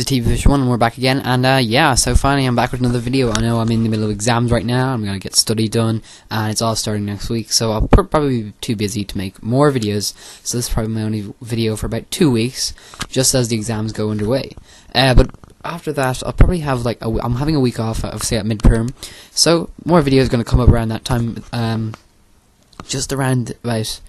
the TV Fish 1, and we're back again, and yeah, so finally I'm back with another video. I know I'm in the middle of exams right now, I'm going to get study done, and it's all starting next week, so I'll probably be too busy to make more videos, so this is probably my only video for about 2 weeks, just as the exams go underway. But after that, I'll probably have like, I'm having a week off, obviously at midterm, so more videos are going to come up around that time, just around about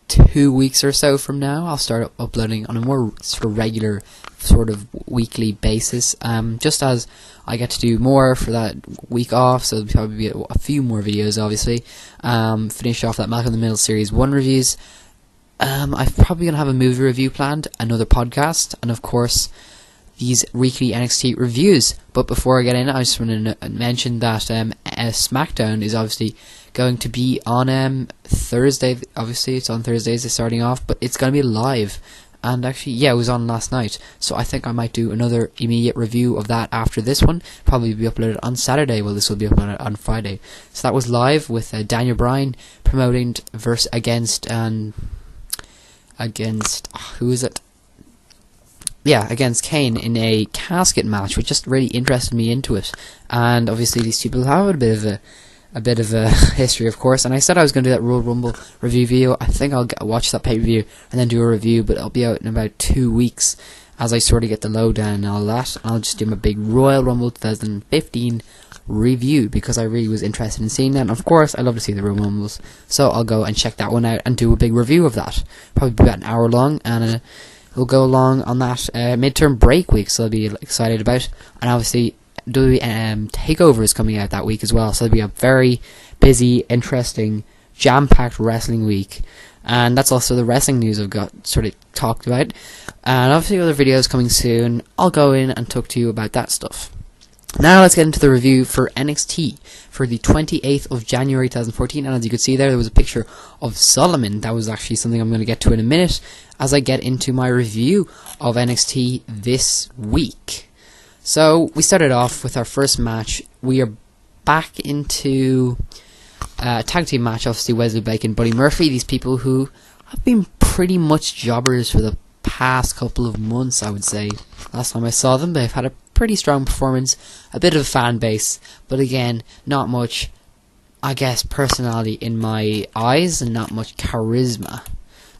2 weeks or so from now. I'll start uploading on a more sort of regular, sort of weekly basis, just as I get to do more for that week off, so there'll probably be a few more videos, obviously. Finish off that Malcolm in the Middle Series 1 reviews. I'm probably going to have a movie review planned, another podcast, and of course these weekly NXT reviews. But before I get in, I just want to mention that SmackDown is obviously going to be on Thursday. Obviously it's on Thursdays, it's starting off, but it's going to be live. And actually, yeah, it was on last night, so I think I might do another immediate review of that after this one. Probably be uploaded on Saturday, well, this will be uploaded on Friday. So that was live with Daniel Bryan promoting against who is it? Yeah, against Kane in a casket match, which just really interested me into it. And obviously these people have a bit of a history, of course, and I said I was going to do that Royal Rumble review video. I think I'll watch that pay-per-view and then do a review, but it'll be out in about 2 weeks as I sort of get the lowdown and all that. I'll just do my big Royal Rumble 2015 review, because I really was interested in seeing that, and of course I love to see the Royal Rumbles, so I'll go and check that one out and do a big review of that. Probably be about an hour long, and we'll go along on that midterm break week, so I'll be excited about. And obviously WWE TakeOver is coming out that week as well, so it'll be a very busy, interesting, jam-packed wrestling week. And that's also the wrestling news I've got sort of talked about. And obviously other videos coming soon. I'll go in and talk to you about that stuff. Now let's get into the review for NXT for the 28th of January 2014, and as you could see there was a picture of Solomon. That was actually something I'm going to get to in a minute as I get into my review of NXT this week. So we started off with our first match. We are back into a tag team match, obviously Wesley Blake and Buddy Murphy, these people who have been pretty much jobbers for the past couple of months, I would say. Last time I saw them, they've had a pretty strong performance, a bit of a fan base, but again, not much, I guess, personality in my eyes, and not much charisma.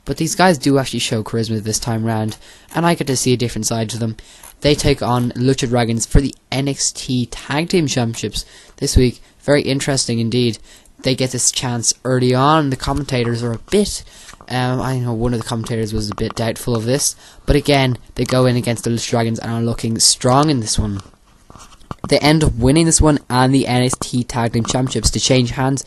But these guys do actually show charisma this time round, and I get to see a different side to them. They take on Lucha Dragons for the NXT Tag Team Championships this week. Very interesting indeed. They get this chance early on. The commentators are a bit... I know one of the commentators was a bit doubtful of this, but again, they go in against the Lucha Dragons and are looking strong in this one. They end up winning this one and the NXT Tag Team Championships to change hands.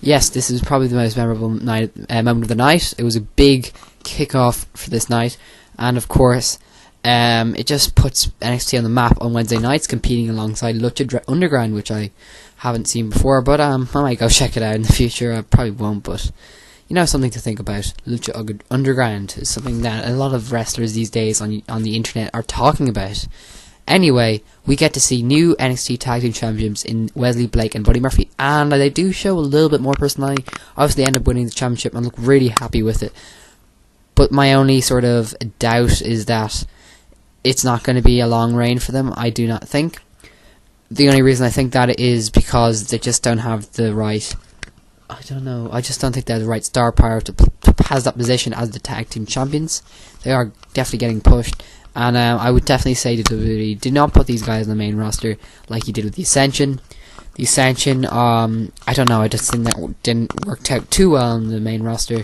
Yes, this is probably the most memorable moment of the night. It was a big kickoff for this night, and of course, it just puts NXT on the map on Wednesday nights, competing alongside Lucha Underground, which I haven't seen before, but I might go check it out in the future. I probably won't, but you know, something to think about. Lucha Underground is something that a lot of wrestlers these days on the internet are talking about. Anyway, we get to see new NXT Tag Team Champions in Wesley Blake and Buddy Murphy, and they do show a little bit more personality. Obviously, they end up winning the championship and look really happy with it. But my only sort of doubt is that it's not going to be a long reign for them, I do not think. The only reason I think that is because they just don't have the right... I don't know, I just don't think they have the right star power to pass that position as the tag team champions. They are definitely getting pushed, and I would definitely say to WWE, do not put these guys on the main roster like you did with the Ascension. The Ascension, I don't know, I just think that didn't work out too well on the main roster.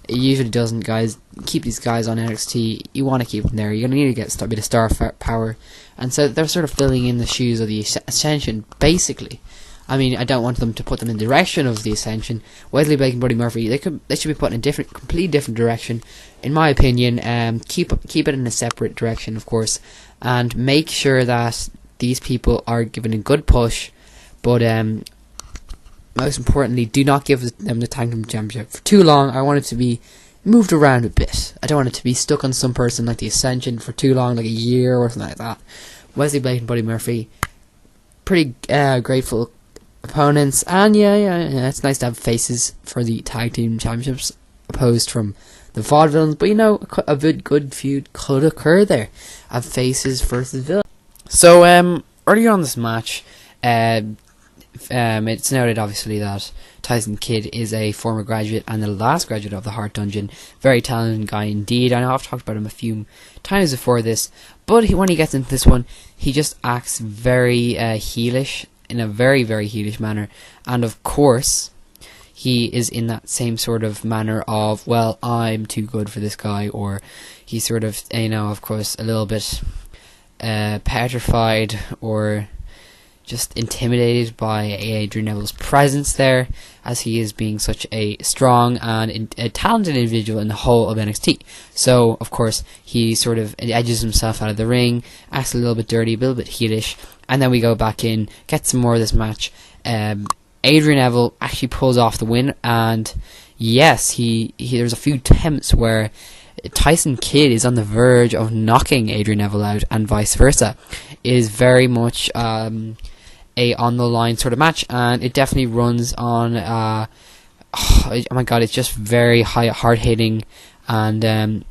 It usually doesn't, guys. Keep these guys on NXT. You want to keep them there. You're going to need to get a bit of star power. And so they're sort of filling in the shoes of the Ascension, basically. I mean, I don't want them to put them in the direction of the Ascension. Wesley Blake and Buddy Murphy, they should be put in a completely different direction, in my opinion. Keep it in a separate direction, of course, and make sure that these people are given a good push. But most importantly, do not give them the Tag Team Championship for too long. I want it to be moved around a bit. I don't want it to be stuck on some person like the Ascension for too long, like a year or something like that. Wesley Blake and Buddy Murphy, pretty grateful opponents, and yeah, it's nice to have faces for the Tag Team Championships opposed from the vaudevillains, but you know, a good feud could occur there of faces versus villains. So earlier on this match, it's noted obviously that Tyson Kidd is a former graduate and the last graduate of the Heart Dungeon. Very talented guy indeed. I know I've talked about him a few times before this, but when he gets into this one, he just acts very heelish, in a very, very heelish manner. And of course, he is in that same sort of manner of, well, I'm too good for this guy, or he's sort of, you know, of course, a little bit petrified or just intimidated by Adrian Neville's presence there, as he is being such a strong and a talented individual in the whole of NXT. So, of course, he sort of edges himself out of the ring, acts a little bit dirty, a little bit heelish, and then we go back in, get some more of this match. Adrian Neville actually pulls off the win, and yes, there's a few attempts where Tyson Kidd is on the verge of knocking Adrian Neville out, and vice versa. It is very much a on the line sort of match, and it definitely runs on oh my god, it's just very hard hitting, and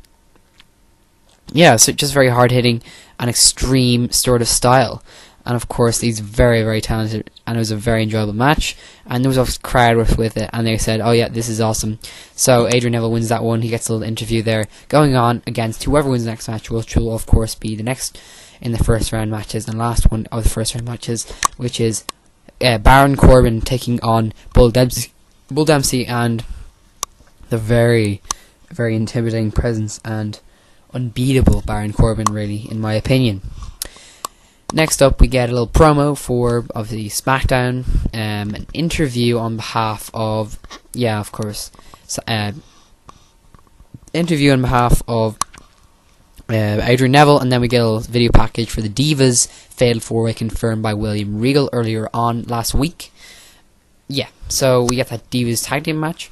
yeah, so just very hard hitting and extreme sort of style. And of course, he's very, very talented, and it was a very enjoyable match, and there was a crowd with it, and they said, oh yeah, this is awesome. So Adrian Neville wins that one. He gets a little interview there, going on against whoever wins the next match, which will of course be the next in the first round matches, and last one of the first round matches, which is Baron Corbin taking on Bull Dempsey, and the very, very intimidating presence and unbeatable Baron Corbin, really, in my opinion. Next up, we get a little promo for obviously SmackDown, an interview on behalf of, yeah, of course, interview on behalf of Adrian Neville, and then we get a little video package for the Divas Fatal 4-Way confirmed by William Regal earlier on last week. Yeah, so we get that Divas tag team match.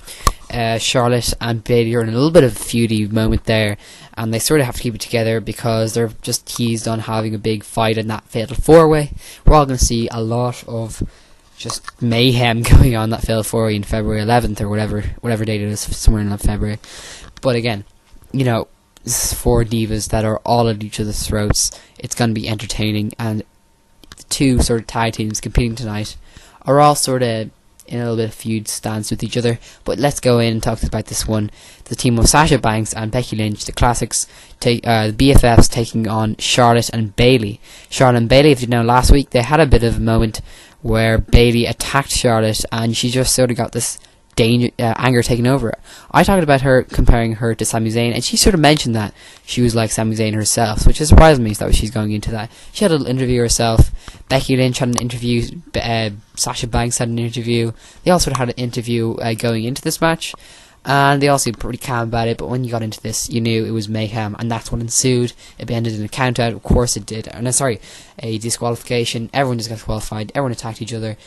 Charlotte and Bayley are in a little bit of a feudy moment there, and they sort of have to keep it together because they're just teased on having a big fight in that Fatal 4-Way. We're all going to see a lot of just mayhem going on that Fatal 4-Way in February 11th or whatever date it is, somewhere in February. But again, you know, this is 4 divas that are all at each other's throats. It's going to be entertaining, and the two sort of tag teams competing tonight are all sort of in a little bit of feud stance with each other. But let's go in and talk about this one. The team of Sasha Banks and Becky Lynch, the classics, the BFFs taking on Charlotte and Bayley. Charlotte and Bayley, if you know, last week they had a bit of a moment where Bayley attacked Charlotte, and she just sort of got this anger taken over her. I talked about her comparing her to Sami Zayn, and she sort of mentioned that she was like Sami Zayn herself, which has surprised me that she's going into that. She had a little interview herself. Becky Lynch had an interview. Sasha Banks had an interview. They all sort of had an interview going into this match, and they all seemed pretty calm about it. But when you got into this, you knew it was mayhem, and that's what ensued. It ended in a count out. Of course, it did. And sorry, a disqualification. Everyone just got qualified. Everyone attacked each other.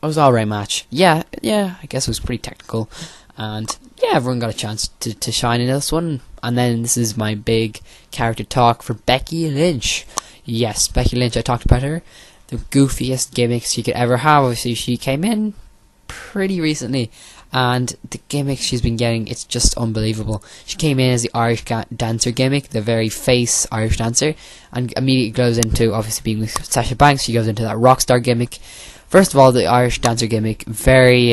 It was an alright match. Yeah, I guess it was pretty technical. And yeah, everyone got a chance to shine in this one. And then this is my big character talk for Becky Lynch. Yes, Becky Lynch, I talked about her. The goofiest gimmicks she could ever have. Obviously, she came in pretty recently, and the gimmicks she's been getting, it's just unbelievable. She came in as the Irish dancer gimmick, the very face Irish dancer, and immediately goes into, obviously being with Sasha Banks, she goes into that rock star gimmick. First of all, the Irish dancer gimmick, very,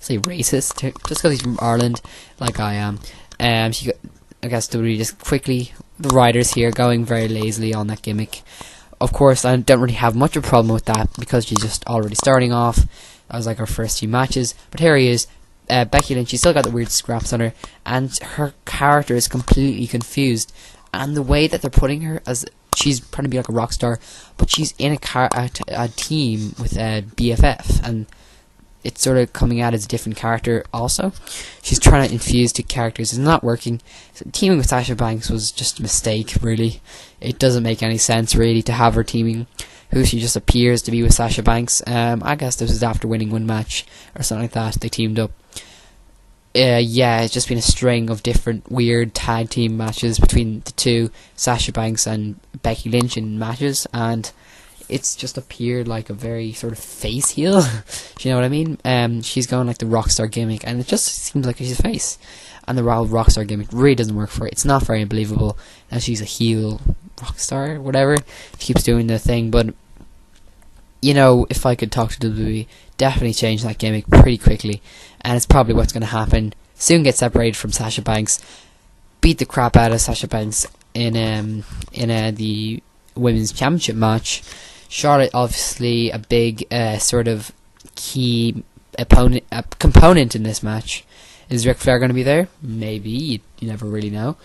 say racist, just because he's from Ireland, like I am. I guess WWE just quickly, the writers here going very lazily on that gimmick. Of course, I don't really have much of a problem with that, because she's just already starting off. That was like her first few matches. But here he is, Becky Lynch, she's still got the weird scraps on her, and her character is completely confused. And the way that they're putting her, as she's trying to be like a rock star, but she's in a team with BFF, and it's sort of coming out as a different character also. She's trying to infuse 2 characters. It's not working. So teaming with Sasha Banks was just a mistake, really. It doesn't make any sense, really, to have her teaming who she just appears to be with Sasha Banks. I guess this was after winning one match or something like that. They teamed up. Yeah, it's just been a string of different weird tag team matches between the two, Sasha Banks and Becky Lynch in matches, and it's just appeared like a very sort of face heel. Do you know what I mean? She's going like the rockstar gimmick, and it just seems like she's a face. And the Royal Rockstar gimmick really doesn't work for her. It's not very believable that she's a heel rockstar, whatever. She keeps doing the thing, but you know, if I could talk to WWE, definitely change that gimmick pretty quickly, and it's probably what's going to happen. Soon get separated from Sasha Banks, beat the crap out of Sasha Banks in the Women's Championship match. Charlotte, obviously a big sort of key component in this match. Is Ric Flair going to be there? Maybe. You never really know.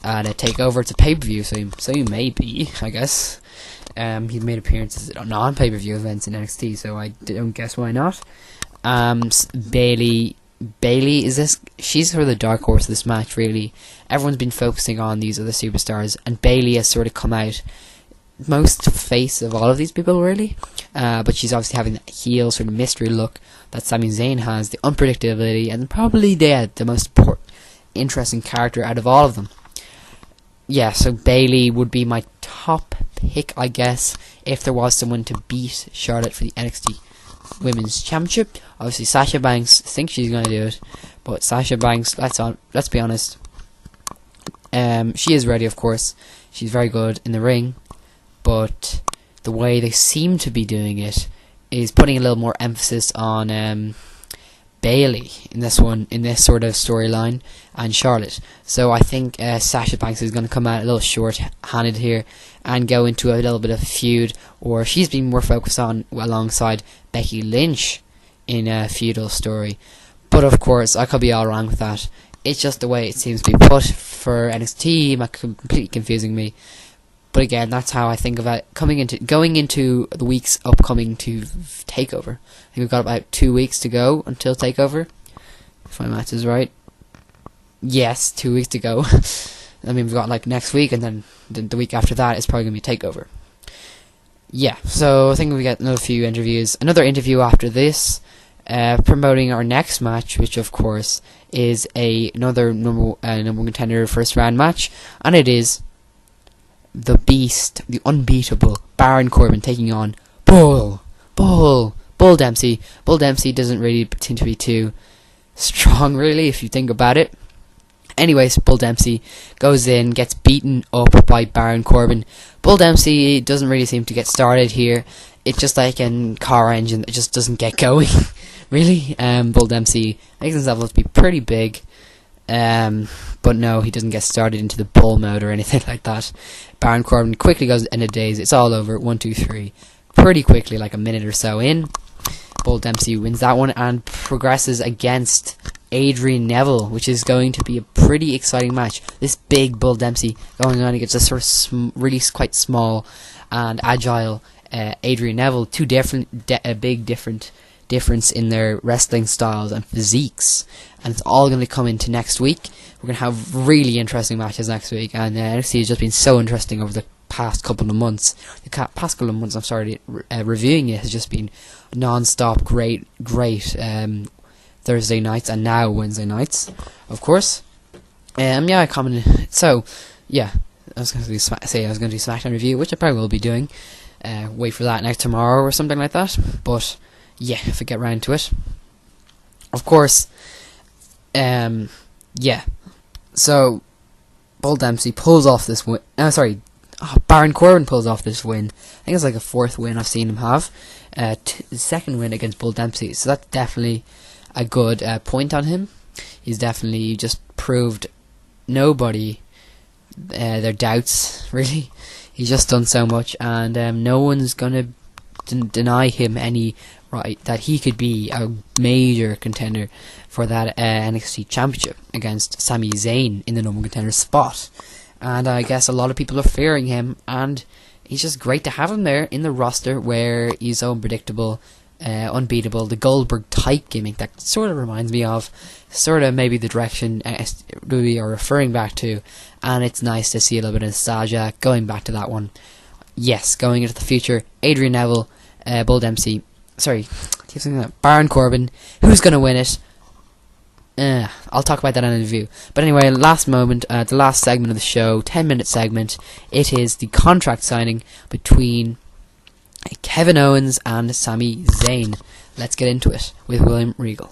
At a takeover, it's a pay-per-view, so you may be, I guess. He made appearances on non-pay-per-view events in NXT, so I don't guess why not. Bayley is this? She's sort of the dark horse of this match, really. Everyone's been focusing on these other superstars, and Bayley has sort of come out most face of all of these people, really. But she's obviously having that heel sort of mystery look that Sami Zayn has, the unpredictability, and probably the most interesting character out of all of them. Yeah, so Bayley would be my top pick, I guess, if there was someone to beat Charlotte for the NXT Women's Championship. Obviously, Sasha Banks thinks she's going to do it, but Sasha Banks, let's be honest, she is ready, of course. She's very good in the ring, but the way they seem to be doing it is putting a little more emphasis on Bayley in this sort of storyline, and Charlotte. So I think Sasha Banks is going to come out a little short-handed here and go into a little bit of a feud, or she's been more focused on alongside Becky Lynch in a feudal story. But of course, I could be all wrong with that. It's just the way it seems to be put for NXT, completely confusing me. But again, that's how I think of it. Going into the weeks upcoming to TakeOver. I think we've got about 2 weeks to go until TakeOver, if my math is right. Yes, 2 weeks to go. I mean, we've got like next week, and then the week after that is probably going to be TakeOver. Yeah, so I think we get another few interviews. Another interview after this, promoting our next match, which of course is another number contender first round match, and it is the Beast, the unbeatable Baron Corbin taking on Bull Dempsey. Bull Dempsey doesn't really seem to be too strong, really, if you think about it. Anyways, Bull Dempsey goes in, gets beaten up by Baron Corbin. Bull Dempsey doesn't really seem to get started here. It's just like a car engine that just doesn't get going, really. Bull Dempsey makes himself look to be pretty big. But no, he doesn't get started into the bull mode or anything like that. Baron Corbin quickly goes into days. It's all over. 1, 2, 3. Pretty quickly, like a minute or so in. Bull Dempsey wins that one and progresses against Adrian Neville, which is going to be a pretty exciting match. This big Bull Dempsey going on against a sort of really quite small and agile Adrian Neville. Two big difference in their wrestling styles and physiques, and it's all going to come into next week. We're going to have really interesting matches next week, and NXT has just been so interesting over the past couple of months. I'm sorry, reviewing it has just been non-stop great Thursday nights and now Wednesday nights, of course. I commented. So yeah, I was going to do SmackDown review, which I probably will be doing. Wait for that next tomorrow or something like that. But yeah, if I get round to it, of course. So Bull Dempsey pulls off this win. Baron Corbin pulls off this win. I think it's like a 4th win I've seen him have. The 2nd win against Bull Dempsey. So that's definitely a good point on him. He's definitely just proved nobody their doubts, really. He's just done so much, and no one's going to deny him any right that he could be a major contender for that NXT Championship against Sami Zayn in the number contender spot. And I guess a lot of people are fearing him, and he's just great to have him there in the roster where he's so unpredictable, unbeatable. The Goldberg type gimmick that sort of reminds me of maybe the direction we are referring back to, and it's nice to see a little bit of nostalgia going back to that one. Yes, going into the future, Adrian Neville, Bull Dempsey, Baron Corbin. Who's going to win it? I'll talk about that in a review. But anyway, the last segment of the show, 10-minute segment. It is the contract signing between Kevin Owens and Sami Zayn. Let's get into it with William Regal.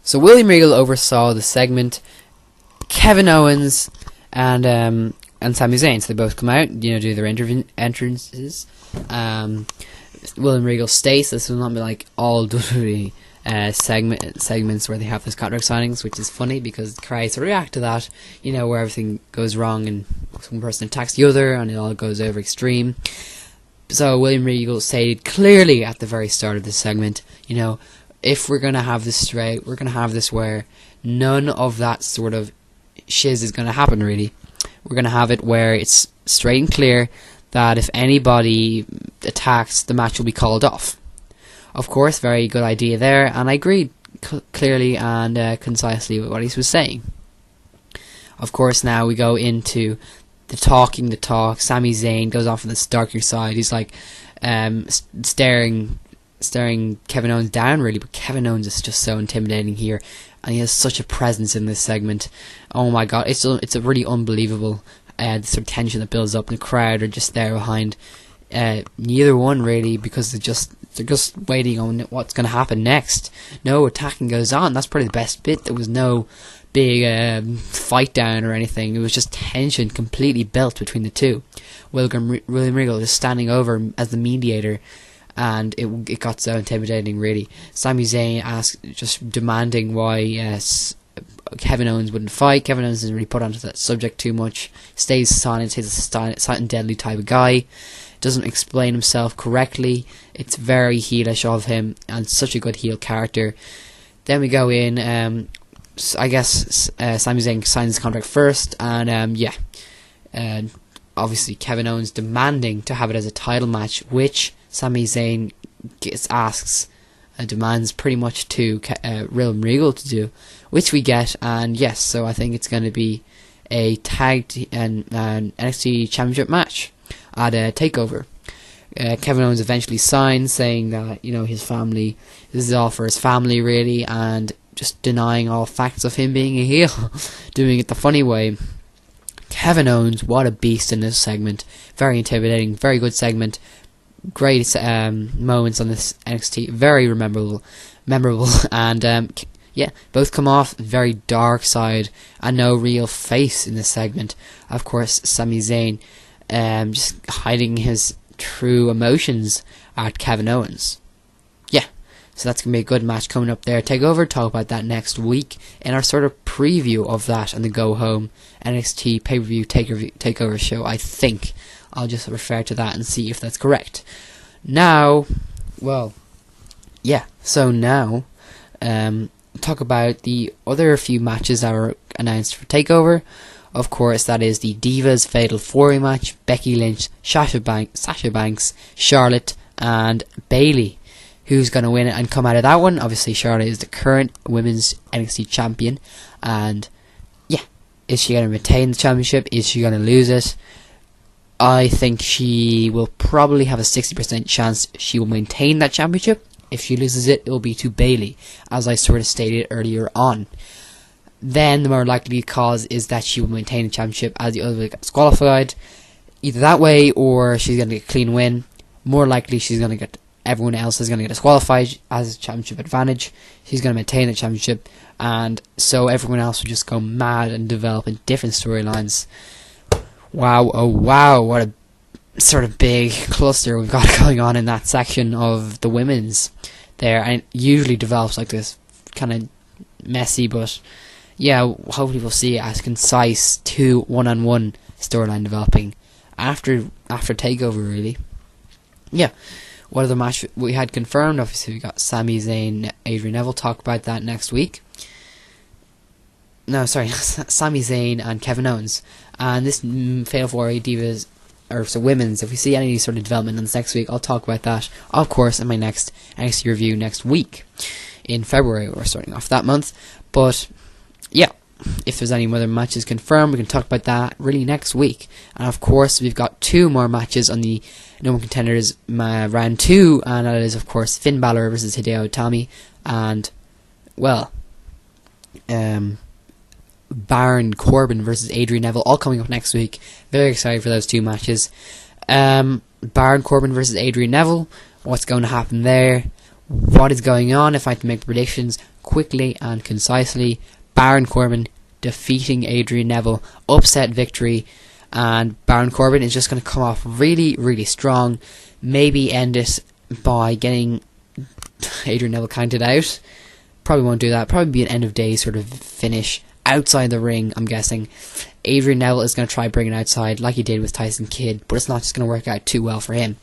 So William Regal oversaw the segment. Kevin Owens and Sami Zayn, so they both come out, do their entrances. William Regal states this will not be like all WWE segments where they have those contract signings, which is funny because the crowds react to that, where everything goes wrong and one person attacks the other and it all goes over extreme. So William Regal stated clearly at the very start of this segment, if we're going to have this straight, we're going to have this where none of that sort of shiz is going to happen, really. We're going to have it where it's straight and clear that if anybody attacks, the match will be called off. Of course, very good idea there, and I agreed clearly and concisely with what he was saying. Of course, now we go into the talk. Sami Zayn goes off on the darker side. He's like staring Kevin Owens down, really, but Kevin Owens is just so intimidating here, and he has such a presence in this segment. Oh my god, it's a really unbelievable the sort of tension that builds up, and the crowd are just there behind neither one, really, because they're just waiting on what's going to happen next. No attacking goes on. That's probably the best bit. There was no big fight down or anything. It was just tension completely built between the two. William Regal just standing over as the mediator, and it got so intimidating, really. Sami Zayn just demanding why Kevin Owens wouldn't fight. Kevin Owens doesn't really put onto that subject too much. Stays silent. He's a silent and deadly type of guy. Doesn't explain himself correctly. It's very heelish of him, and such a good heel character. Then we go in. I guess Sami Zayn signs his contract first, and obviously Kevin Owens demanding to have it as a title match, which Sami Zayn demands pretty much to William Regal to do, which we get, and yes, so I think it's going to be a tag and NXT Championship match at a TakeOver. Kevin Owens eventually signs, saying that his family, this is all for his family, really, and just denying all facts of him being a heel, doing it the funny way. Kevin Owens, what a beast in this segment. Very intimidating, very good segment. Great moments on this NXT, very memorable, and both come off very dark side and no real face in this segment. Of course, Sami Zayn just hiding his true emotions at Kevin Owens. So that's going to be a good match coming up there. TakeOver, talk about that next week in our sort of preview of that and the Go Home NXT pay-per-view TakeOver show, I think. I'll just refer to that and see if that's correct. Now, talk about the other few matches that were announced for TakeOver. Of course, that is the Divas Fatal 4-Way match, Becky Lynch, Sasha Banks, Charlotte, and Bayley. Who's going to win it and come out of that one? Obviously, Charlotte is the current women's NXT champion, and is she going to retain the championship? Is she going to lose it? I think she will probably have a 60% chance she will maintain that championship. If she loses it, it will be to Bayley, as I sort of stated earlier on. Then the more likely cause is that she will maintain the championship as the other way gets disqualified. Either that way, or she's going to get a clean win. More likely, everyone else is going to get disqualified as a championship advantage. She's going to maintain the championship, and so everyone else will just go mad and develop in different storylines. Wow, oh wow, what a sort of big cluster we've got going on in that section of the women's there, and it usually develops like this kind of messy, but hopefully we'll see it as concise two one-on-one storyline developing after TakeOver, really. What other match we had confirmed? Obviously, we got Sami Zayn, Adrian Neville. Talk about that next week. No, sorry, Sami Zayn and Kevin Owens. And this Fatal 4-Way Divas, women's, if we see any sort of development in this next week, I'll talk about that, of course, in my next NXT review next week. In February, we're starting off that month. But, if there's any other matches confirmed, we can talk about that really next week. And of course, we've got two more matches on the No One Contenders round 2, and that is, of course, Finn Balor versus Hideo Itami, and Baron Corbin versus Adrian Neville, all coming up next week. Very excited for those two matches. Baron Corbin versus Adrian Neville. What's going to happen there? What is going on? If I had to make predictions quickly and concisely, Baron Corbin defeating Adrian Neville, upset victory, and Baron Corbin is just going to come off really, really strong. Maybe end it by getting Adrian Neville counted out. Probably won't do that. Probably be an end of day sort of finish outside the ring, I'm guessing. Adrian Neville is going to try bring it outside like he did with Tyson Kidd, but it's not just going to work out too well for him.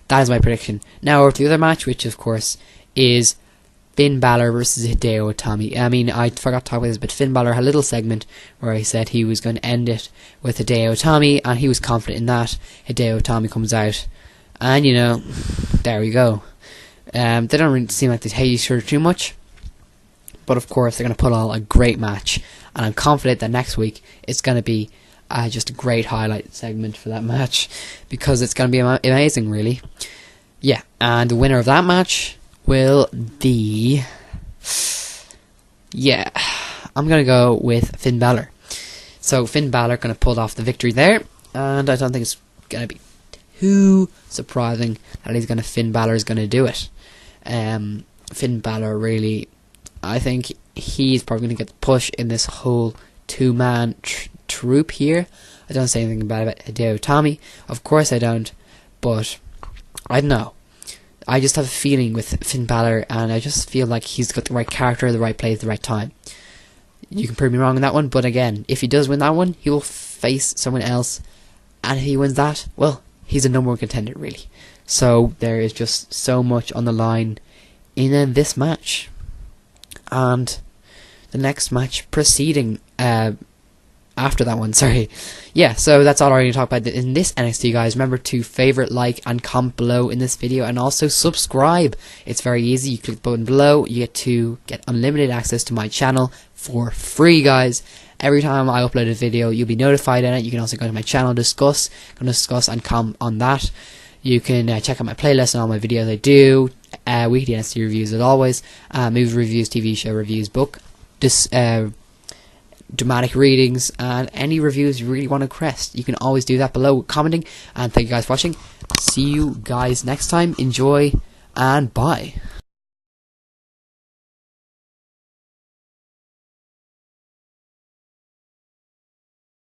That is my prediction. Now over to the other match, which of course is Finn Balor versus Hideo Itami. I mean, I forgot to talk about this, but Finn Balor had a little segment where he said he was going to end it with Hideo Itami, and he was confident in that. Hideo Itami comes out, and you know, there we go. They don't really seem like they hate each other too much, but of course they're going to put on a great match, and I'm confident that next week it's going to be just a great highlight segment for that match, because it's going to be amazing, really. Yeah, and the winner of that match will be... yeah, I'm going to go with Finn Balor. So Finn Balor going to pull off the victory there, and I don't think it's going to be too surprising that Finn Balor is going to do it. Finn Balor really, I think he's probably going to get the push in this whole two-man troupe here. I don't say anything bad about Hideo Itami, of course I don't, but I don't know. I just have a feeling with Finn Balor, and I just feel like he's got the right character, the right place, the right time. You can prove me wrong on that one, but again, if he does win that one, he will face someone else, and if he wins that, well, he's a number one contender, really. So there is just so much on the line in this match. And the next match preceding after that one, sorry. Yeah, so that's all I need to talk about in this NXT, guys. Remember to favorite, like, and comment below in this video, and also subscribe. It's very easy. You click the button below, you get unlimited access to my channel for free, guys. Every time I upload a video, you'll be notified in it. You can also go to my channel, discuss and comment on that. You can check out my playlist and all my videos I do. Weekly NXT reviews as always. Movie reviews, TV show reviews, book dramatic readings, and any reviews you really want to request, you can always do that below commenting. And thank you guys for watching. See you guys next time. Enjoy and bye.